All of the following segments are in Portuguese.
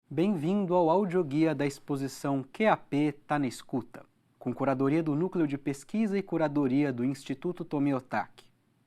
Bem-vindo ao audioguia da exposição QAP Tá na Escuta, com curadoria do Núcleo de Pesquisa e Curadoria do Instituto Tomiotaki.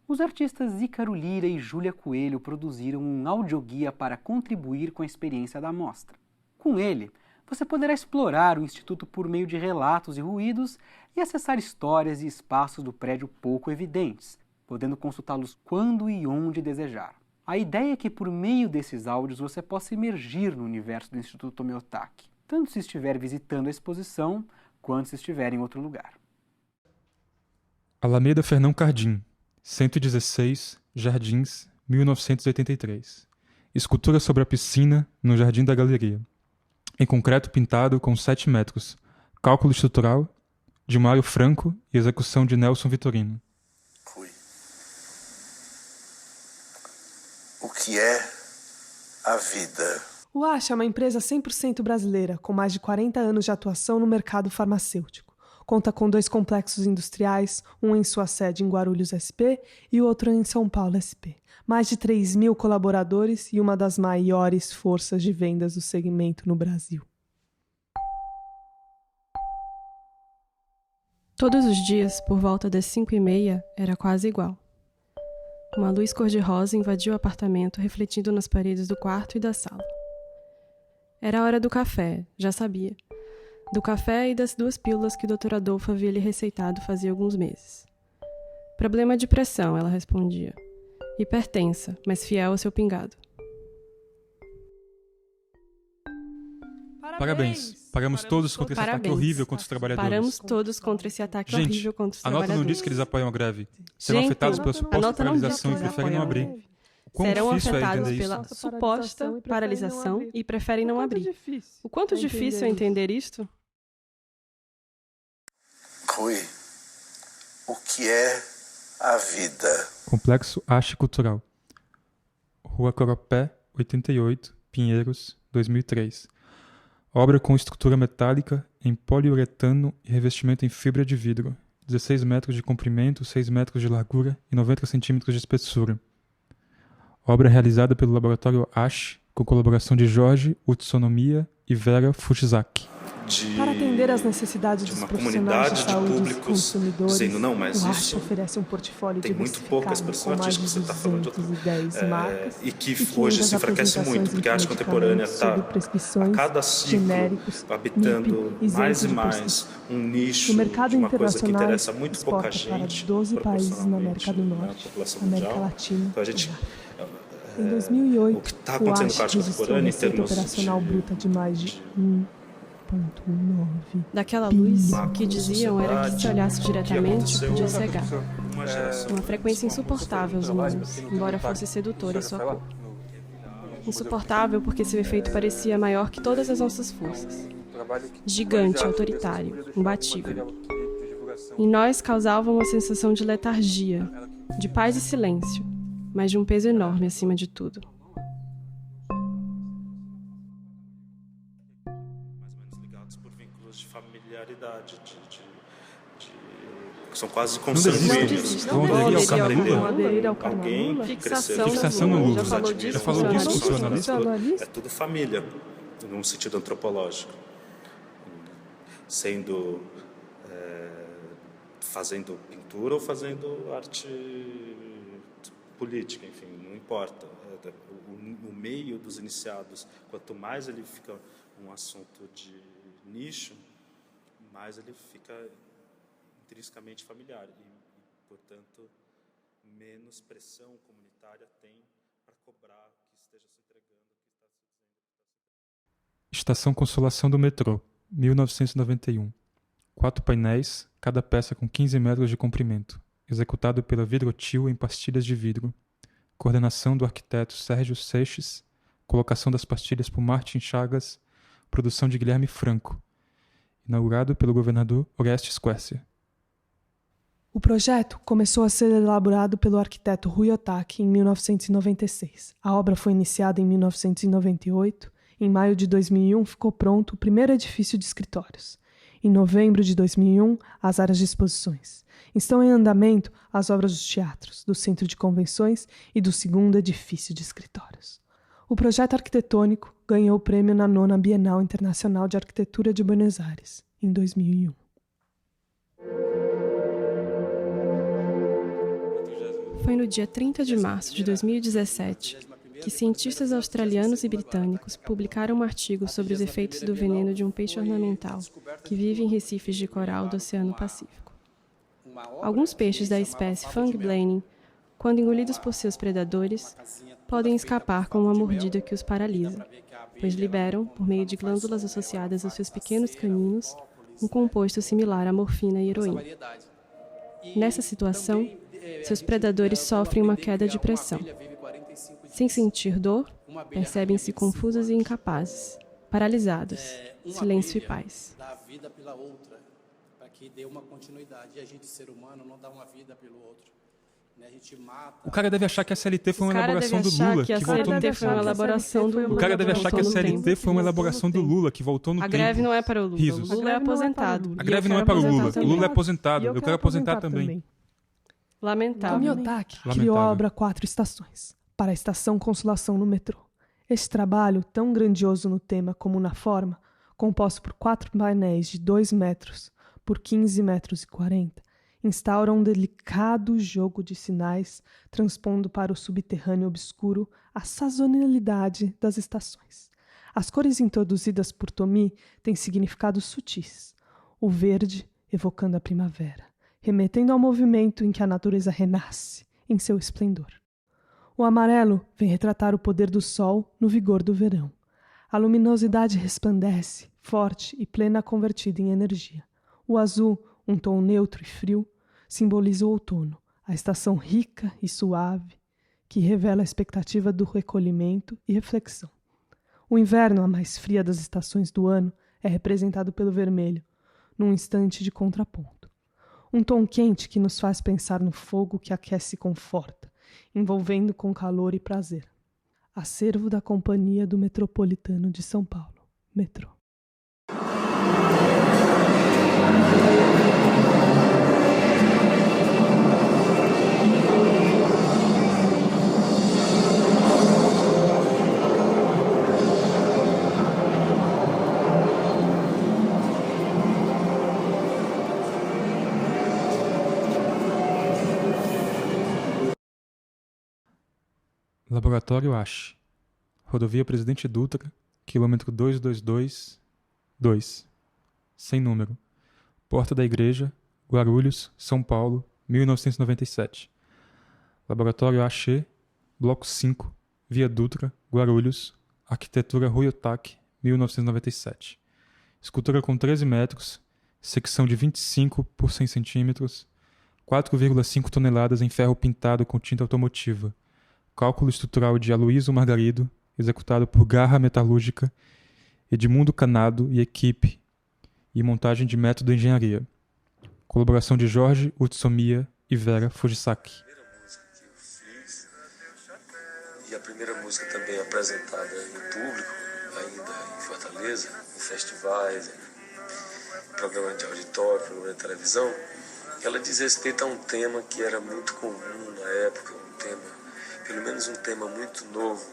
Os artistas Ícaro Lira e Júlia Coelho produziram um audioguia para contribuir com a experiência da mostra. Com ele, você poderá explorar o Instituto por meio de relatos e ruídos e acessar histórias e espaços do prédio pouco evidentes, podendo consultá-los quando e onde desejar. A ideia é que, por meio desses áudios, você possa emergir no universo do Instituto Tomiotaki, tanto se estiver visitando a exposição, quanto se estiver em outro lugar. Alameda Fernão Cardim, 116, Jardins, 1983. Escultura sobre a piscina, no Jardim da Galeria. Em concreto pintado com 7 metros. Cálculo estrutural, de Mário Franco e execução de Nelson Vitorino. O que é a vida? O ASH é uma empresa 100% brasileira, com mais de 40 anos de atuação no mercado farmacêutico. Conta com 2 complexos industriais, um em sua sede em Guarulhos SP e o outro em São Paulo SP. Mais de 3.000 colaboradores e uma das maiores forças de vendas do segmento no Brasil. Todos os dias, por volta das 5h30, era quase igual. Uma luz cor-de-rosa invadiu o apartamento, refletindo nas paredes do quarto e da sala. Era a hora do café, já sabia. Do café e das 2 pílulas que o Dr. Adolfo havia lhe receitado fazia alguns meses. Problema de pressão, ela respondia. Hipertensa, mas fiel ao seu pingado. Parabéns! Paramos todos contra esse ataque horrível contra os trabalhadores. Paramos todos contra esse ataque horrível contra os a nota trabalhadores. não diz que eles apoiam a greve. Serão afetados pela suposta paralisação e preferem não abrir. Serão difícil é afetados entender pela isso? suposta paralisação e preferem não abrir. O quanto difícil é entender isto? Rui, o que é a vida? Complexo Arte Cultural. Rua Coropé, 88, Pinheiros, 2003. Obra com estrutura metálica em poliuretano e revestimento em fibra de vidro. 16 metros de comprimento, 6 metros de largura e 90 centímetros de espessura. Obra realizada pelo Laboratório ASH, com colaboração de Jorge Utsunomiya e Vera Fujizaki. Para atender às necessidades dos profissionais de saúde e dos consumidores, dizendo, não, mas o ASH isso oferece um portfólio tem muito poucas pessoas com mais de artísticas, você está falando de 210 marcas e que hoje se enfraquece muito, porque a arte contemporânea está a cada ciclo habitando mais e mais um nicho de uma coisa que interessa muito pouca gente, 12 países na América do Norte, América Latina. Então a gente em 2008, o que está acontecendo com a arte contemporânea em termos operacional bruta de mais de 1,9 Daquela luz, o que diziam era que se olhasse diretamente podia cegar. Uma frequência insuportável aos humanos, embora fosse sedutora em sua cor. Insuportável porque seu efeito parecia maior que todas as nossas forças. Gigante, autoritário, imbatível. Em nós causava uma sensação de letargia, de paz e silêncio, mas de um peso enorme acima de tudo. por vínculos de familiaridade, são quase consanguíneos. Alguém que cresceu. Fixação no Lula. Já falou disso com o seu analista? É tudo família, num sentido antropológico. Fazendo pintura ou fazendo arte política, enfim, não importa. O meio dos iniciados, quanto mais ele fica um assunto de nicho, mais ele fica intrinsecamente familiar e, portanto, menos pressão comunitária tem para cobrar que esteja se entregando, que está se dizendo. Estação Consolação do metrô, 1991. 4 painéis, cada peça com 15 metros de comprimento, executado pela Vidrotil em pastilhas de vidro. Coordenação do arquiteto Sérgio Seixas, colocação das pastilhas por Martin Chagas, produção de Guilherme Franco, inaugurado pelo governador Orestes Quercia. O projeto começou a ser elaborado pelo arquiteto Rui Otaki em 1996. A obra foi iniciada em 1998. Em maio de 2001 ficou pronto o primeiro edifício de escritórios. Em novembro de 2001, as áreas de exposições. Estão em andamento as obras dos teatros, do centro de convenções e do segundo edifício de escritórios. O projeto arquitetônico ganhou o prêmio na 9ª Bienal Internacional de Arquitetura de Buenos Aires, em 2001. Foi no dia 30 de março de 2017 que cientistas australianos e britânicos publicaram um artigo sobre os efeitos do veneno de um peixe ornamental que vive em recifes de coral do Oceano Pacífico. Alguns peixes da espécie Fungblaine, quando engolidos por seus predadores, podem escapar com uma mordida que os paralisa, pois liberam, por meio de glândulas associadas aos seus pequenos caninos, um composto similar à morfina e heroína. Nessa situação, seus predadores sofrem uma queda de pressão. Sem sentir dor, percebem-se confusos e incapazes, paralisados, silêncio e paz. O cara deve achar que a CLT foi uma elaboração do Lula que voltou no tempo. O cara deve achar que a CLT foi uma elaboração do Lula que voltou no tempo. A greve não é para o Lula. Risos. O Lula é aposentado. A greve não é para o Lula. O Lula é aposentado. Eu quero aposentar também. Lamentável. Tomiotaki criou a obra 4 Estações, para a Estação Consolação no metrô. Este trabalho, tão grandioso no tema como na forma, composto por 4 painéis de 2 metros por 15 metros e 40, instaura um delicado jogo de sinais, transpondo para o subterrâneo obscuro a sazonalidade das estações. As cores introduzidas por Tomi têm significados sutis. O verde, evocando a primavera, remetendo ao movimento em que a natureza renasce em seu esplendor. O amarelo vem retratar o poder do sol no vigor do verão. A luminosidade resplandece, forte e plena convertida em energia. O azul, um tom neutro e frio, simboliza o outono, a estação rica e suave, que revela a expectativa do recolhimento e reflexão. O inverno, a mais fria das estações do ano, é representado pelo vermelho, num instante de contraponto. Um tom quente que nos faz pensar no fogo que aquece e conforta, envolvendo com calor e prazer. Acervo da Companhia do Metropolitano de São Paulo, Metrô. Laboratório ASH, Rodovia Presidente Dutra, quilômetro 222-2, sem número, Porta da Igreja, Guarulhos, São Paulo, 1997. Laboratório AXE, Bloco 5, Via Dutra, Guarulhos, Arquitetura Ruiotaki, 1997. Escultura com 13 metros, secção de 25 por 100 centímetros, 4,5 toneladas em ferro pintado com tinta automotiva. Cálculo estrutural de Aloysio Margarido, executado por Garra Metalúrgica, Edmundo Canado e equipe, e montagem de método de engenharia. Colaboração de Jorge Utsumiya e Vera Fujisaki. E a primeira música também apresentada em público, ainda em Fortaleza, em festivais, em programa de auditório, programa de televisão, ela diz respeito a um tema que era muito comum na época, pelo menos um tema muito novo,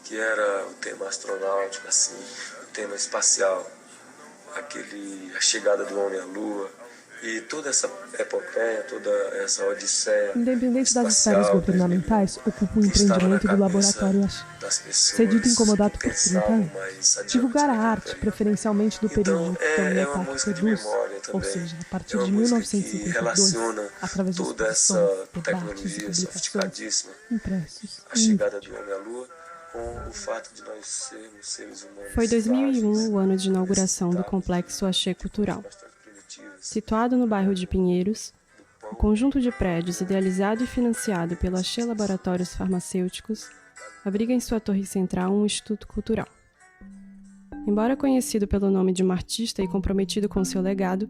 que era o tema astronáutico, assim, o tema espacial, a chegada do homem à Lua, e toda essa epopeia, toda essa odisseia. Independente das esferas governamentais, ocupa o empreendimento do laboratório AXE. Cedido incomodado por 30 anos. Divulgar a arte, preferencialmente do período que Tomiotaki produz, ou seja, a partir de 1952, através de toda essa tecnologia sofisticadíssima, impressos, a chegada do homem à Lua, com o fato de nós sermos seres humanos. Foi 2001 o ano de inauguração do Complexo AXE Cultural. Situado no bairro de Pinheiros, o conjunto de prédios idealizado e financiado pelo AXE Laboratórios Farmacêuticos abriga em sua torre central um instituto cultural. Embora conhecido pelo nome de um artista e comprometido com seu legado,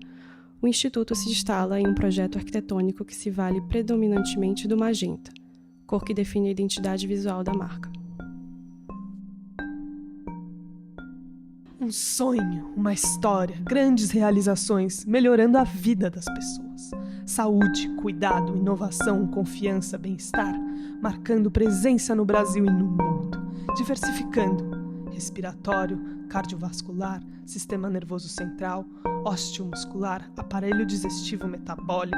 o instituto se instala em um projeto arquitetônico que se vale predominantemente do magenta, cor que define a identidade visual da marca. Um sonho, uma história, grandes realizações, melhorando a vida das pessoas. Saúde, cuidado, inovação, confiança, bem-estar, marcando presença no Brasil e no mundo. Diversificando, respiratório, cardiovascular, sistema nervoso central, osteomuscular, aparelho digestivo metabólico,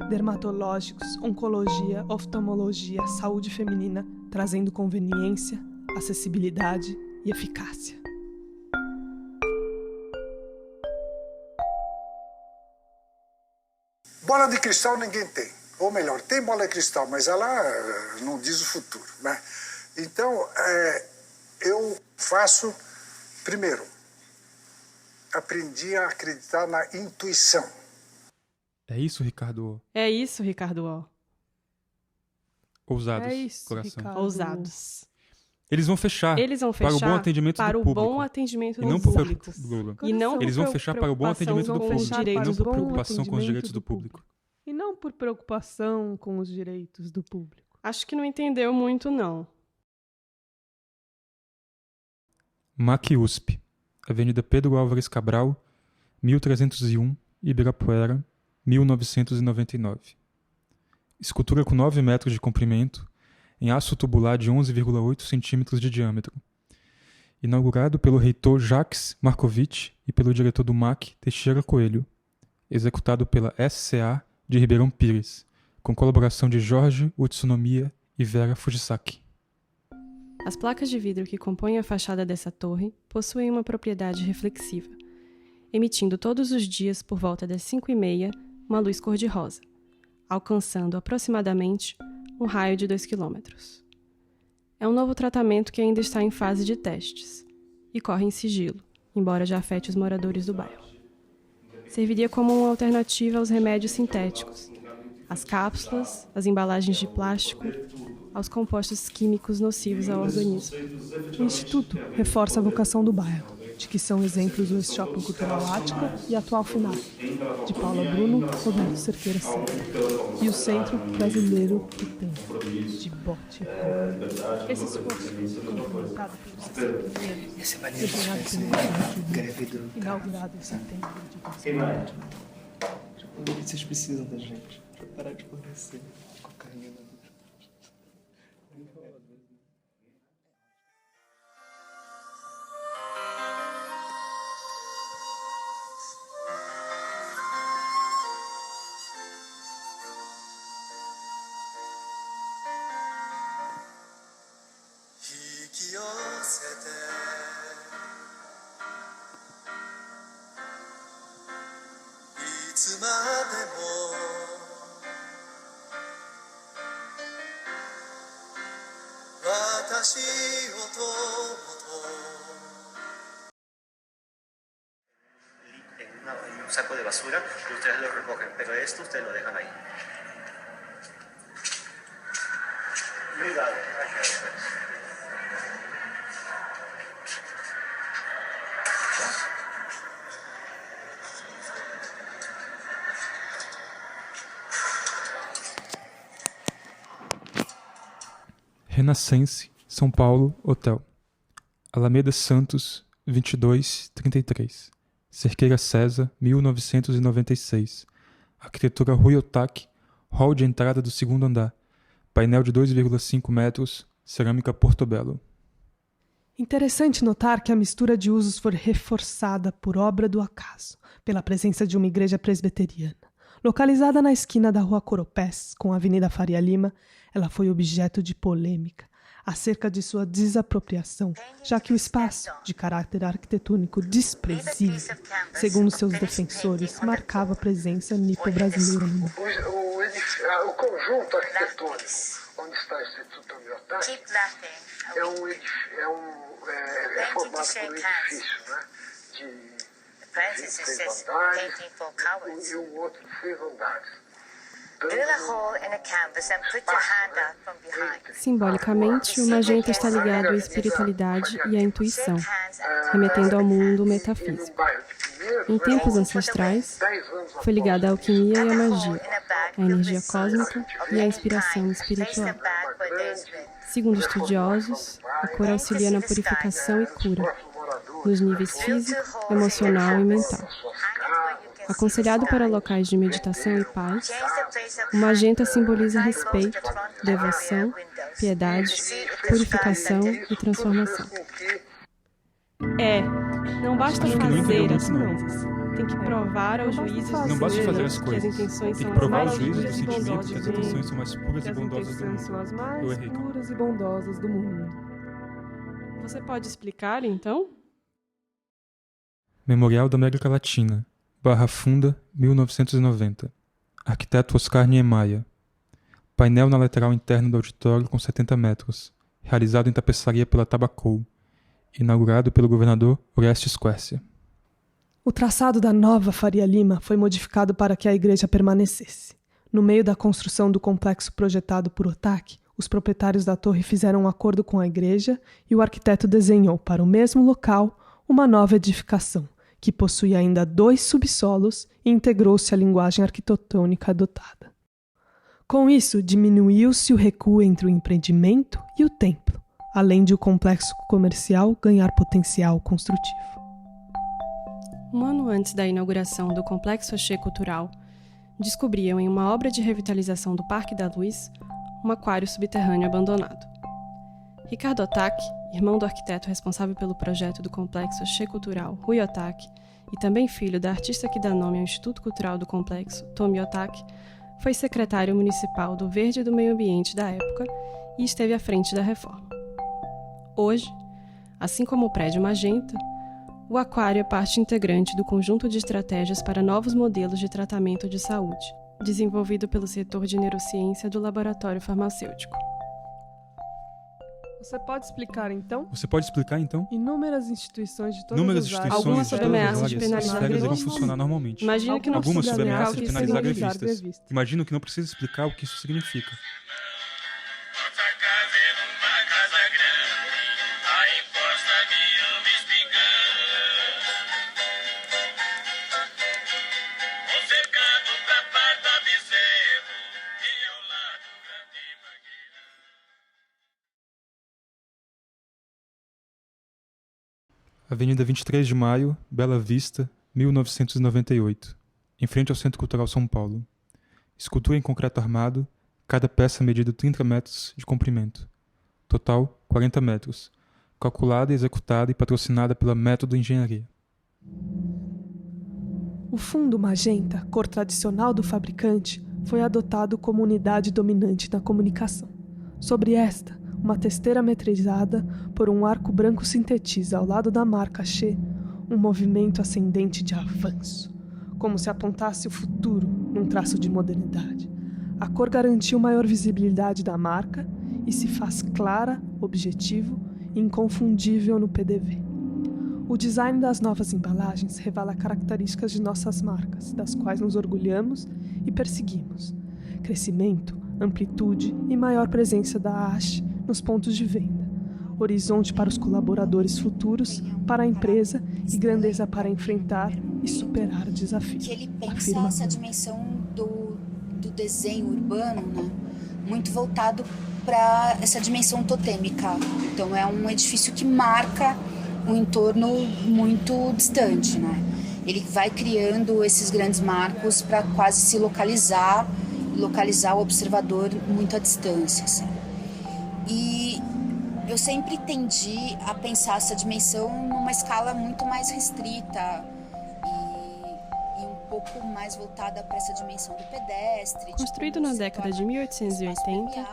dermatológicos, oncologia, oftalmologia, saúde feminina, trazendo conveniência, acessibilidade e eficácia. Bola de cristal ninguém tem. Ou melhor, tem bola de cristal, mas ela não diz o futuro, né? Então, eu faço, primeiro, aprendi a acreditar na intuição. É isso, Ricardo? É isso, Ricardo O. Ousados, É isso, coração. Ricardo. Ousados. Eles vão fechar para o bom atendimento para do o público. bom atendimento E não do por público. preocupação. E não Eles vão fechar para o bom atendimento do com os público. E direitos não por do preocupação com os direitos do público. E não por preocupação com os direitos do público. Acho que não entendeu muito, não. MAC USP, Avenida Pedro Álvares Cabral, 1301, Ibirapuera, 1999. Escultura com 9 metros de comprimento, em aço tubular de 11,8 centímetros de diâmetro. Inaugurado pelo reitor Jacques Markovitch e pelo diretor do MAC, Teixeira Coelho. Executado pela SCA de Ribeirão Pires, com colaboração de Jorge Utsunomiya e Vera Fujisaki. As placas de vidro que compõem a fachada dessa torre possuem uma propriedade reflexiva, emitindo todos os dias por volta das 5h30 uma luz cor-de-rosa, alcançando aproximadamente um raio de 2 km. É um novo tratamento que ainda está em fase de testes e corre em sigilo, embora já afete os moradores do bairro. Serviria como uma alternativa aos remédios sintéticos, às cápsulas, às embalagens de plástico, aos compostos químicos nocivos ao organismo. O Instituto reforça a vocação do bairro, de que são exemplos o ex-shopping cultural Ática e a atual FUNAP, de Paula Bruno, Roberto Cerqueira Silva, e o Centro Brasileiro do Tempo, de Bote. Esse esforço, complementado pelo CC Pinheiro, liderado pelo greve do inaugurado em setembro de 2020. O que vocês precisam da gente para parar de fornecer cocaína? En un saco de basura y ustedes lo recogen, pero esto ustedes lo dejan ahí. Cuidado. Renascense, São Paulo, Hotel. Alameda Santos, 2233. Cerqueira César, 1996. Arquitetura Rui Otaki, hall de entrada do segundo andar. Painel de 2,5 metros, cerâmica Portobello. Interessante notar que a mistura de usos foi reforçada por obra do acaso, pela presença de uma igreja presbiteriana. Localizada na esquina da Rua Coropés com a Avenida Faria Lima, ela foi objeto de polêmica acerca de sua desapropriação, já que o espaço, de caráter arquitetônico desprezível, segundo seus defensores, marcava a presença nipo-brasileira no mundo. O conjunto arquitetônico onde está o Instituto Tomio Otaki é formado por um edifício, né, de 26 andares e um outro de 6 andares. Simbolicamente, o magenta está ligado à espiritualidade e à intuição, remetendo ao mundo metafísico. Em tempos ancestrais, foi ligado à alquimia e à magia, à energia cósmica e à inspiração espiritual. Segundo estudiosos, a cor auxilia na purificação e cura, nos níveis físico, emocional e mental. Aconselhado para locais de meditação e paz, o magenta simboliza respeito, devoção, piedade, purificação e transformação. Não basta Acho que não fazer entendeu as muito, não. coisas. Tem que provar aos juízes Não basta fazer as que as coisas. intenções Tem são que provar as aos mais juízes do puras e sentimento que as bondosas do intenções mundo. são mais puras Que e as bondosas do intenções mundo. são as Eu mais errei, calma. puras e bondosas do mundo. Você pode explicar, então? Memorial da América Latina, Barra Funda, 1990. Arquiteto Oscar Niemeyer. Painel na lateral interna do auditório com 70 metros, realizado em tapeçaria pela Tabacou, inaugurado pelo governador Orestes Quercia. O traçado da nova Faria Lima foi modificado para que a igreja permanecesse. No meio da construção do complexo projetado por Otaki, os proprietários da torre fizeram um acordo com a igreja e o arquiteto desenhou para o mesmo local uma nova edificação, que possui ainda 2 subsolos e integrou-se à linguagem arquitetônica adotada. Com isso, diminuiu-se o recuo entre o empreendimento e o templo, além de o complexo comercial ganhar potencial construtivo. Um ano antes da inauguração do Complexo Axé Cultural, descobriam em uma obra de revitalização do Parque da Luz um aquário subterrâneo abandonado. Ricardo Otaki, irmão do arquiteto responsável pelo projeto do Complexo Axé Cultural, Rui Otaki, e também filho da artista que dá nome ao Instituto Cultural do Complexo, Tomi Otaki, foi secretário municipal do Verde e do Meio Ambiente da época e esteve à frente da reforma. Hoje, assim como o prédio Magenta, o aquário é parte integrante do conjunto de estratégias para novos modelos de tratamento de saúde, desenvolvido pelo setor de neurociência do laboratório farmacêutico. Você pode explicar, então? Inúmeras instituições de todas Inúmeras as áreas. instituições Algumas de sob todas as ameaça de áreas, penalizar as regras irão grevistas. funcionar normalmente. Imagino que não Algumas precisa sob explicar ameaça o de que isso penalizar significa. grevistas. Imagino que não precisa explicar o que isso significa. Avenida 23 de Maio, Bela Vista, 1998, em frente ao Centro Cultural São Paulo. Escultura em concreto armado, cada peça medida 30 metros de comprimento. Total, 40 metros. Calculada, executada e patrocinada pela Método Engenharia. O fundo magenta, cor tradicional do fabricante, foi adotado como unidade dominante na comunicação. Sobre esta, uma testeira metrizada por um arco branco sintetiza ao lado da marca Axé um movimento ascendente de avanço, como se apontasse o futuro num traço de modernidade. A cor garantiu maior visibilidade da marca e se faz clara, objetivo e inconfundível no PDV. O design das novas embalagens revela características de nossas marcas, das quais nos orgulhamos e perseguimos. Crescimento, amplitude e maior presença da Axé nos pontos de venda. Horizonte para os colaboradores futuros, para a empresa e grandeza para enfrentar e superar desafios. Que ele pensa essa dimensão do desenho urbano, né? Muito voltado para essa dimensão totêmica. Então é um edifício que marca um entorno muito distante, né? Ele vai criando esses grandes marcos para quase se localizar o observador muito à distância, assim. E eu sempre tendi a pensar essa dimensão numa escala muito mais restrita e um pouco mais voltada para essa dimensão do pedestre. Construído na década de 1880,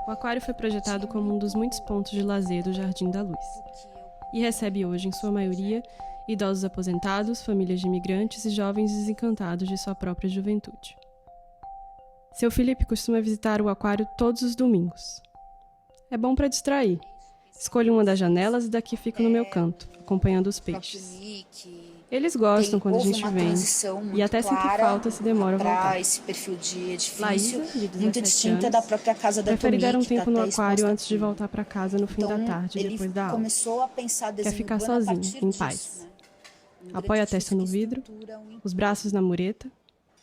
o aquário foi projetado como um dos muitos pontos de lazer do Jardim da Luz e recebe hoje, em sua maioria, idosos aposentados, famílias de imigrantes e jovens desencantados de sua própria juventude. Seu Felipe costuma visitar o aquário todos os domingos. É bom para distrair. Escolho uma das janelas e daqui fico no meu canto, acompanhando os peixes. Eles gostam quando a gente vem e até sentem falta se demora a voltar. Esse perfil de edifício Laísa, de 17 muito distinta anos, da própria casa da prefere dar um Tomi, que tempo tá no até aquário exposta antes de aqui. voltar para casa no fim da tarde, ele depois da aula. começou a pensar Quer desenho ficar urbano a sozinho, partir em disso, paz. né? Apoia a testa no vidro, os braços na mureta,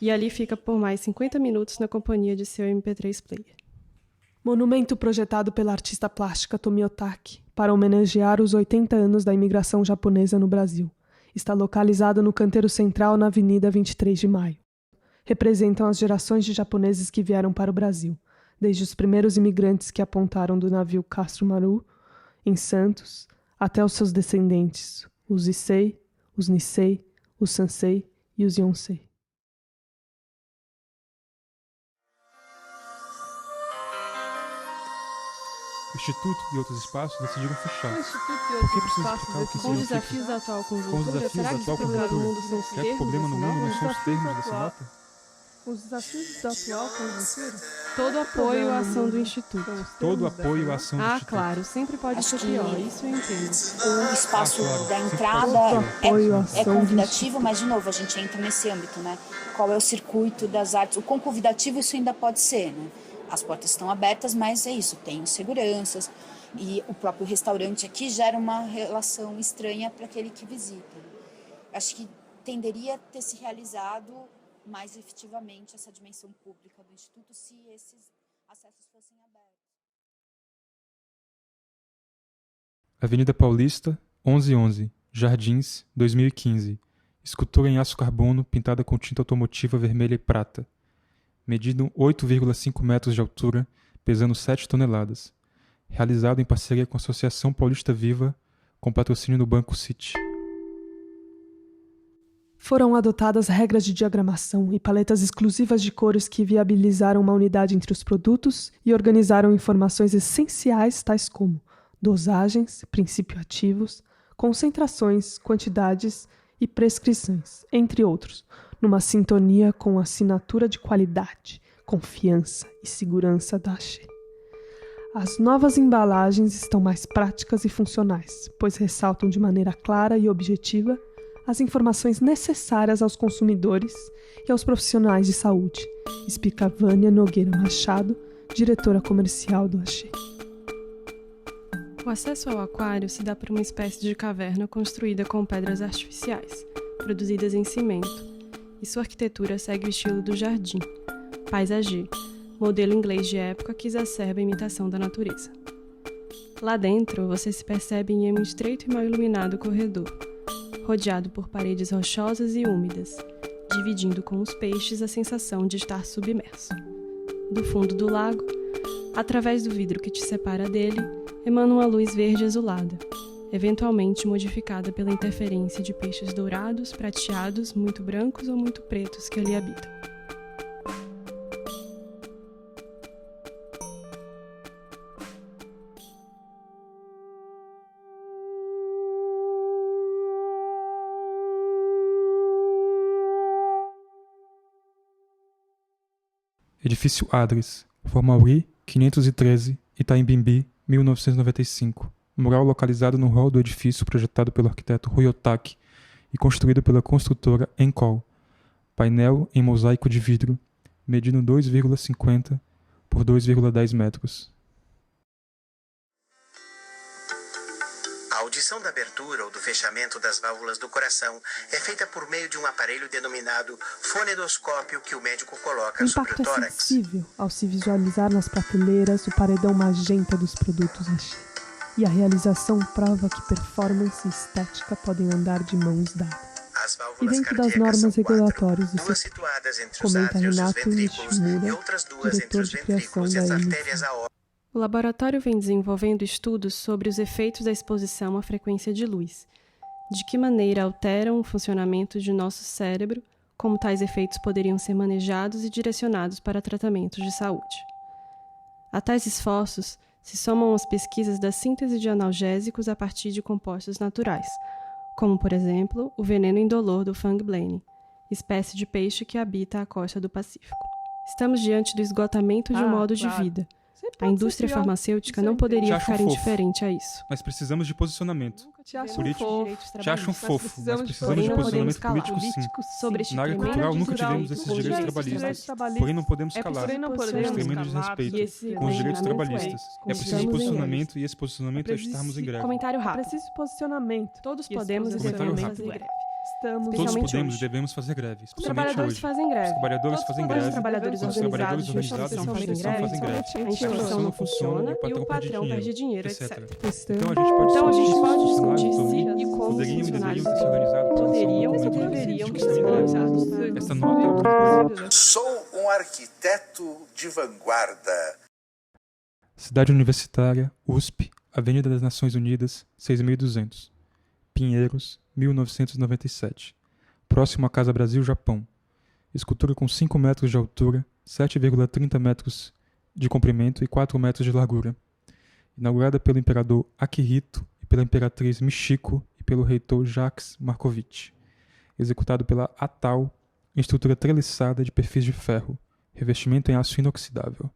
e ali fica por mais 50 minutos na companhia de seu MP3 player. Monumento projetado pela artista plástica Tomi Otaki para homenagear os 80 anos da imigração japonesa no Brasil. Está localizado no canteiro central na Avenida 23 de Maio. Representam as gerações de japoneses que vieram para o Brasil, desde os primeiros imigrantes que apontaram do navio Castro Maru, em Santos, até os seus descendentes, os Issei, os Nisei, os Sansei e os Yonsei. O Instituto e outros espaços decidiram fechar. O Instituto e Por que outros precisa espaços explicar o que Com os significa? desafios da atual Com os conjuntura, desafios será da que atual o problema no mundo conjuntura, são os será que o termos problema no dessa mundo não nota? são os termos dessa nota? Os desafios da atual conjuntura? Todo apoio à ação do Instituto. Todo apoio à ação do Ah, Instituto. claro, sempre pode ser pior, isso eu entendo. O espaço da entrada é convidativo, mas de novo, a gente entra nesse âmbito, né? Qual é o circuito das artes? O quão convidativo isso ainda pode ser, né? As portas estão abertas, mas é isso, tem seguranças. E o próprio restaurante aqui gera uma relação estranha para aquele que visita. Acho que tenderia a ter se realizado mais efetivamente essa dimensão pública do Instituto se esses acessos fossem abertos. Avenida Paulista, 1111, Jardins, 2015. Escultura em aço carbono pintada com tinta automotiva vermelha e prata. Medido 8,5 metros de altura, pesando 7 toneladas. Realizado em parceria com a Associação Paulista Viva, com patrocínio do Banco City. Foram adotadas regras de diagramação e paletas exclusivas de cores que viabilizaram uma unidade entre os produtos e organizaram informações essenciais tais como dosagens, princípios ativos, concentrações, quantidades e prescrições, entre outros, numa sintonia com a assinatura de qualidade, confiança e segurança da Axé. As novas embalagens estão mais práticas e funcionais, pois ressaltam de maneira clara e objetiva as informações necessárias aos consumidores e aos profissionais de saúde, explica Vânia Nogueira Machado, diretora comercial do Axé. O acesso ao aquário se dá por uma espécie de caverna construída com pedras artificiais, produzidas em cimento, e sua arquitetura segue o estilo do jardim, paisagem, modelo inglês de época que exacerba a imitação da natureza. Lá dentro, você se percebe em um estreito e mal iluminado corredor, rodeado por paredes rochosas e úmidas, dividindo com os peixes a sensação de estar submerso. Do fundo do lago, através do vidro que te separa dele, emana uma luz verde azulada, eventualmente modificada pela interferência de peixes dourados, prateados, muito brancos ou muito pretos que ali habitam. Edifício Adres, Rua Mauri, 513, Itaimbimbi, 1995. Mural localizado no hall do edifício projetado pelo arquiteto Rui Otaki e construído pela construtora Encol. Painel em mosaico de vidro, medindo 2,50 por 2,10 metros. A audição da abertura ou do fechamento das válvulas do coração é feita por meio de um aparelho denominado fonendoscópio que o médico coloca O sobre o impacto é tórax. sensível ao se visualizar nas prateleiras o paredão magenta dos produtos Axé. E a realização prova que performance e estética podem andar de mãos dadas. As E válvulas dentro das cardíacas normas são quatro, regulatórias do duas setor, situadas entre os comenta átrios e os Renato ventrículos Nishimura, e outras duas entre diretor os de criação ventrículos e da as MF. artérias aórticas. O laboratório vem desenvolvendo estudos sobre os efeitos da exposição à frequência de luz, de que maneira alteram o funcionamento de nosso cérebro, como tais efeitos poderiam ser manejados e direcionados para tratamentos de saúde. A tais esforços se somam as pesquisas da síntese de analgésicos a partir de compostos naturais, como, por exemplo, o veneno indolor do fangblaine, espécie de peixe que habita a costa do Pacífico. Estamos diante do esgotamento de um modo de vida. A indústria farmacêutica não poderia ficar indiferente a isso. Nós precisamos de posicionamento. Te acham Político. fofo. Te acham fofo, mas precisamos de Porém, não podemos posicionamento calar. político, sim. Sobre este Na área tremendo cultural nunca desrespeito tivemos esses com os direitos trabalhistas. Porém não podemos calar. Os tremendo desrespeito com os direitos trabalhistas. É preciso posicionamento e esse posicionamento é estarmos em greve. Comentário É rápido. preciso posicionamento. Todos E esse podemos e Comentário devemos rápido. fazer greve. Estamos Todos Especialmente podemos e hoje. devemos fazer greve, Os especialmente trabalhadores hoje. fazem greve. Os trabalhadores fazem Todos os greve. trabalhadores Os trabalhadores organizados organizados de de instituição fazem greve. A instituição não funciona e o patrão perde dinheiro, etc. Então a gente pode discutir se discutir e como os poderiam e funcionários deveriam ter se organizado para poderiam esse e momento deveriam de ter se greve. organizado. Essa nota é outra coisa. Sou um arquiteto de vanguarda. Cidade Universitária, USP, Avenida das Nações Unidas, 6.200. Pinheiros, 1997. Próximo à Casa Brasil, Japão. Escultura com 5 metros de altura, 7,30 metros de comprimento e 4 metros de largura. Inaugurada pelo imperador Akihito e pela imperatriz Michiko e pelo reitor Jacques Markovitch. Executado pela ATAL, em estrutura treliçada de perfis de ferro, revestimento em aço inoxidável.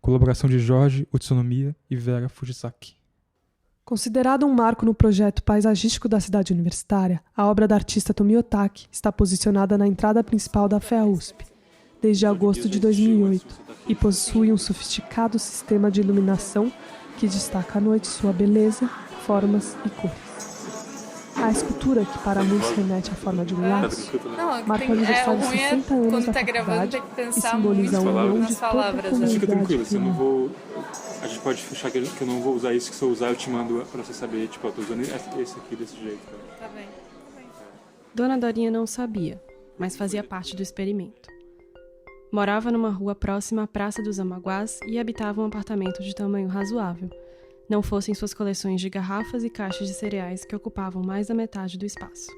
Colaboração de Jorge Utsunomiya e Vera Fujisaki. Considerado um marco no projeto paisagístico da cidade universitária, a obra da artista Tomio Otaki está posicionada na entrada principal da FEA-USP, desde agosto de 2008, e possui um sofisticado sistema de iluminação que destaca à noite sua beleza, formas e cores. A escultura, que para muitos remete à forma de um laço, marca o aniversário de 60 anos da faculdade e simboliza a união de toda a comunidade. Fica tranquilo, a gente pode fechar que eu não vou usar isso, que se eu usar eu te mando pra você saber, tipo, eu tô usando esse aqui desse jeito. Tá bem. Dona Dorinha não sabia, mas fazia parte do experimento. Morava numa rua próxima à Praça dos Amaguás e habitava um apartamento de tamanho razoável, não fossem suas coleções de garrafas e caixas de cereais que ocupavam mais da metade do espaço.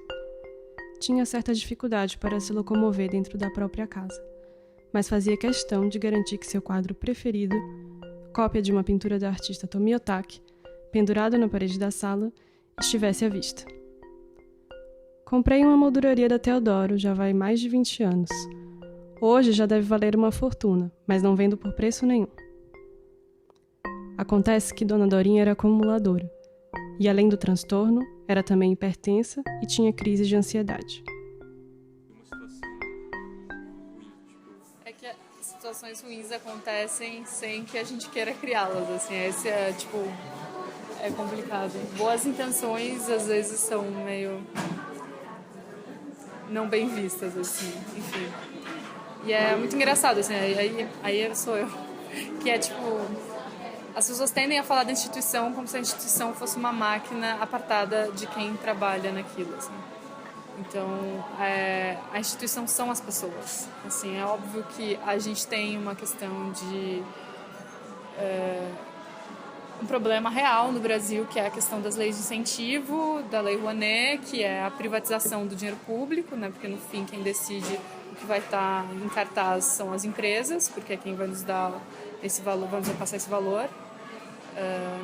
Tinha certa dificuldade para se locomover dentro da própria casa, mas fazia questão de garantir que seu quadro preferido, cópia de uma pintura da artista Tomio Otaki, pendurado na parede da sala, estivesse à vista. Comprei uma molduraria da Teodoro já vai mais de 20 anos. Hoje já deve valer uma fortuna, mas não vendo por preço nenhum. Acontece que Dona Dorinha era acumuladora, e além do transtorno, era também hipertensa e tinha crise de ansiedade. É que situações ruins acontecem sem que a gente queira criá-las, assim, esse é, tipo, é complicado. Boas intenções, às vezes, são meio não bem vistas, assim, enfim. E é muito engraçado, assim, aí sou eu, que é, tipo, as pessoas tendem a falar da instituição como se a instituição fosse uma máquina apartada de quem trabalha naquilo, assim. Então, a instituição são as pessoas. Assim, é óbvio que a gente tem uma questão de um problema real no Brasil, que é a questão das leis de incentivo, da Lei Rouanet, que é a privatização do dinheiro público, né? Porque no fim quem decide o que vai estar em cartaz são as empresas, porque é quem vai nos dar esse valor, vai nos passar esse valor.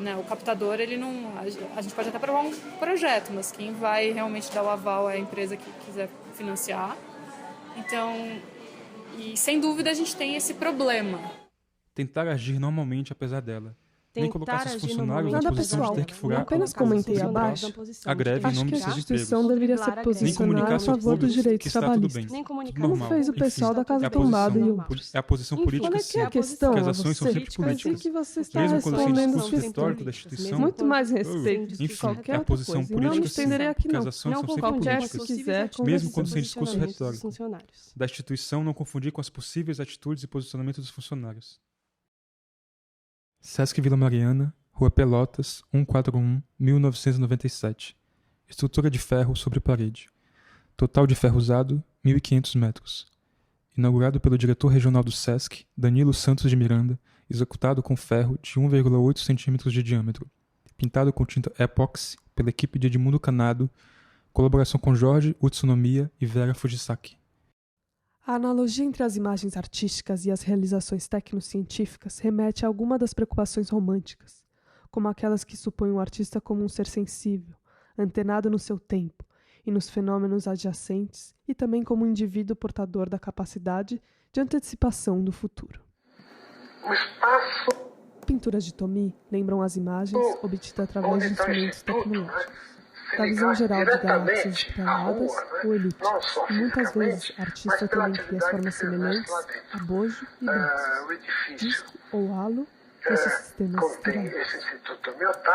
Né? O captador, ele não, a gente pode até aprovar um projeto, mas quem vai realmente dar o aval é a empresa que quiser financiar. Então, e sem dúvida a gente tem esse problema. Tentar agir normalmente apesar dela. Nem colocar seus funcionários na Nada posição pessoal, de ter que furar apenas comentei abaixo. A greve em nome de Acho que a seus instituição empregos. deveria se posicionar a favor dos direitos trabalhistas, como fez o pessoal da Casa Tombada e outros. É a posição política, Qual é que é a questão? porque as ações são sempre políticas. Que você está Mesmo quando tem respondendo discurso histórico da instituição, muito mais respeito de enfim, qualquer é a outra posição coisa. E política, não me estenderei aqui porque não. as ações são sempre Qualquer que políticas. quiser, Mesmo quando sem discurso retórico. Funcionários. Da instituição não confundir com as possíveis atitudes e posicionamentos dos funcionários. Sesc Vila Mariana, Rua Pelotas, 141, 1997. Estrutura de ferro sobre parede. Total de ferro usado, 1.500 metros. Inaugurado pelo diretor regional do Sesc, Danilo Santos de Miranda, executado com ferro de 1,8 cm de diâmetro. Pintado com tinta epóxi pela equipe de Edmundo Canado, colaboração com Jorge Utsunomiya e Vera Fujisaki. A analogia entre as imagens artísticas e as realizações tecnocientíficas remete a alguma das preocupações românticas, como aquelas que supõem o artista como um ser sensível, antenado no seu tempo e nos fenômenos adjacentes, e também como um indivíduo portador da capacidade de antecipação do futuro. O espaço... Pinturas de Tomi lembram as imagens obtidas através de instrumentos tecnológicos, da visão geral de galáxias espraiadas ou elípticas, e muitas vezes a artista também cria formas semelhantes a bojo e braços, disco ou halo desses sistemas espirais.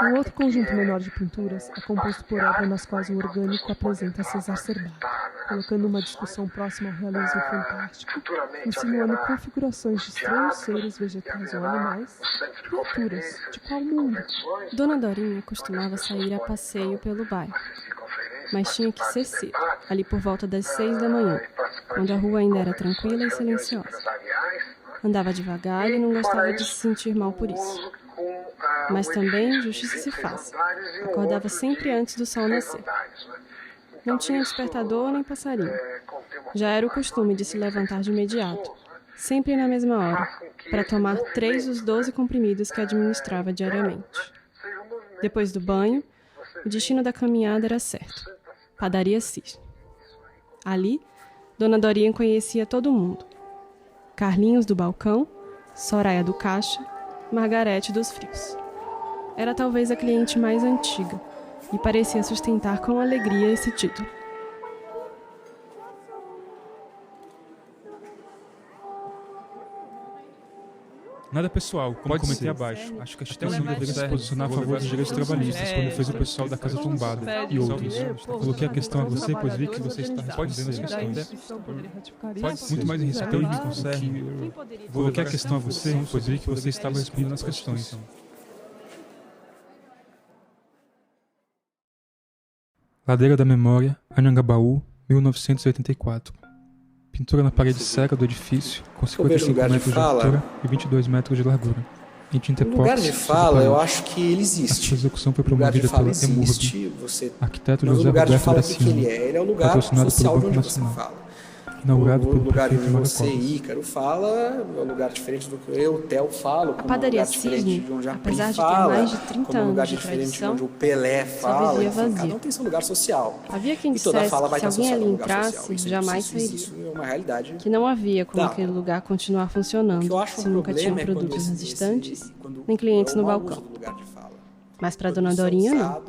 Um outro conjunto menor de pinturas é composto por obras nas quais o orgânico apresenta se exacerbado, colocando uma discussão próxima ao realismo fantástico, insinuando configurações de estranhos seres vegetais ou animais, criaturas, de qual mundo? Dona Dorinha costumava sair a passeio pelo bairro, mas tinha que ser cedo, ali por volta das 6 da manhã, quando a rua ainda era tranquila e silenciosa. Andava devagar e não gostava de se sentir mal por isso. Mas também, justiça se faz, acordava sempre antes do sol nascer. Não tinha despertador nem passarinho. Já era o costume de se levantar de imediato, sempre na mesma hora, para tomar 3 dos 12 comprimidos que administrava diariamente. Depois do banho, o destino da caminhada era certo. Padaria Cisne. Ali, Dona Dorinha conhecia todo mundo. Carlinhos do balcão, Soraya do caixa, Margarete dos frios. Era talvez a cliente mais antiga e parecia sustentar com alegria esse título. Nada pessoal, como comentei abaixo. Acho que a instituição deveria se posicionar a favor dos direitos trabalhistas, como fez o pessoal da Casa Tombada e outros. Coloquei a questão a você, pois vi que você está respondendo as questões. Muito mais em respeito me concerne. Coloquei a questão a você, pois vi que você estava respondendo as questões. Ladeira da Memória, Anhangabaú, 1984. Pintura na parede cega do edifício, com 55 metros de altura e 22 metros de largura. Em tinta epóxi. O lugar de fala, eu acho que ele existe. A execução foi promovida pela EMURB, arquiteto José Roberto da Silva, ele é o lugar patrocinado social pelo Banco onde você Nacional. fala. Inaugurado O pelo lugar onde prefeito Mário você, Covas. Ícaro, fala é um lugar diferente do que eu, o Theo, falo. A padaria Cisne, apesar de ter mais de 30 anos de tradição, onde o Pelé só vivia vazia. Cada um tem seu lugar social. Havia quem E toda dissesse fala vai que se estar alguém ali associada a um lugar social. entrasse, Isso jamais existe, sairia. isso é uma realidade. Que não havia como Tá. aquele lugar continuar funcionando se nunca tinham produtos nas estantes, nem clientes no balcão. Mas para Dona Dorinha, não.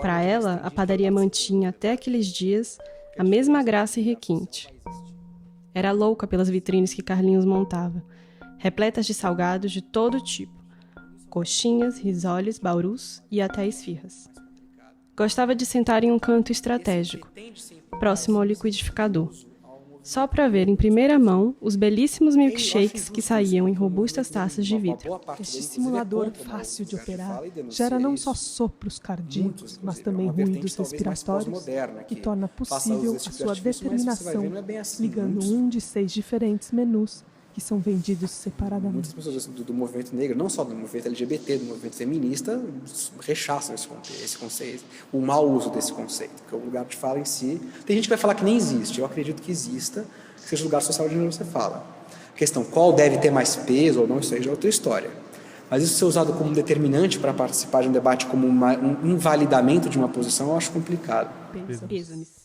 Para ela, a padaria mantinha até aqueles dias a mesma graça e requinte. Era louca pelas vitrines que Carlinhos montava, repletas de salgados de todo tipo, coxinhas, risoles, baurus e até esfirras. Gostava de sentar em um canto estratégico, próximo ao liquidificador, só para ver em primeira mão os belíssimos milkshakes que saíam em robustas taças de vidro. Este simulador fácil de operar gera não só sopros cardíacos, mas também ruídos respiratórios e torna possível a sua determinação ligando um de 6 diferentes menus que são vendidos separadamente. Muitas pessoas do movimento negro, não só do movimento LGBT, do movimento feminista, rechaçam esse conceito, o mau uso desse conceito, porque o lugar de fala em si... Tem gente que vai falar que nem existe, eu acredito que exista, que seja o lugar social de onde você fala. A questão, qual deve ter mais peso ou não, isso aí já é outra história. Mas isso ser usado como um determinante para participar de um debate, como um invalidamento de uma posição, eu acho complicado. Pêsames.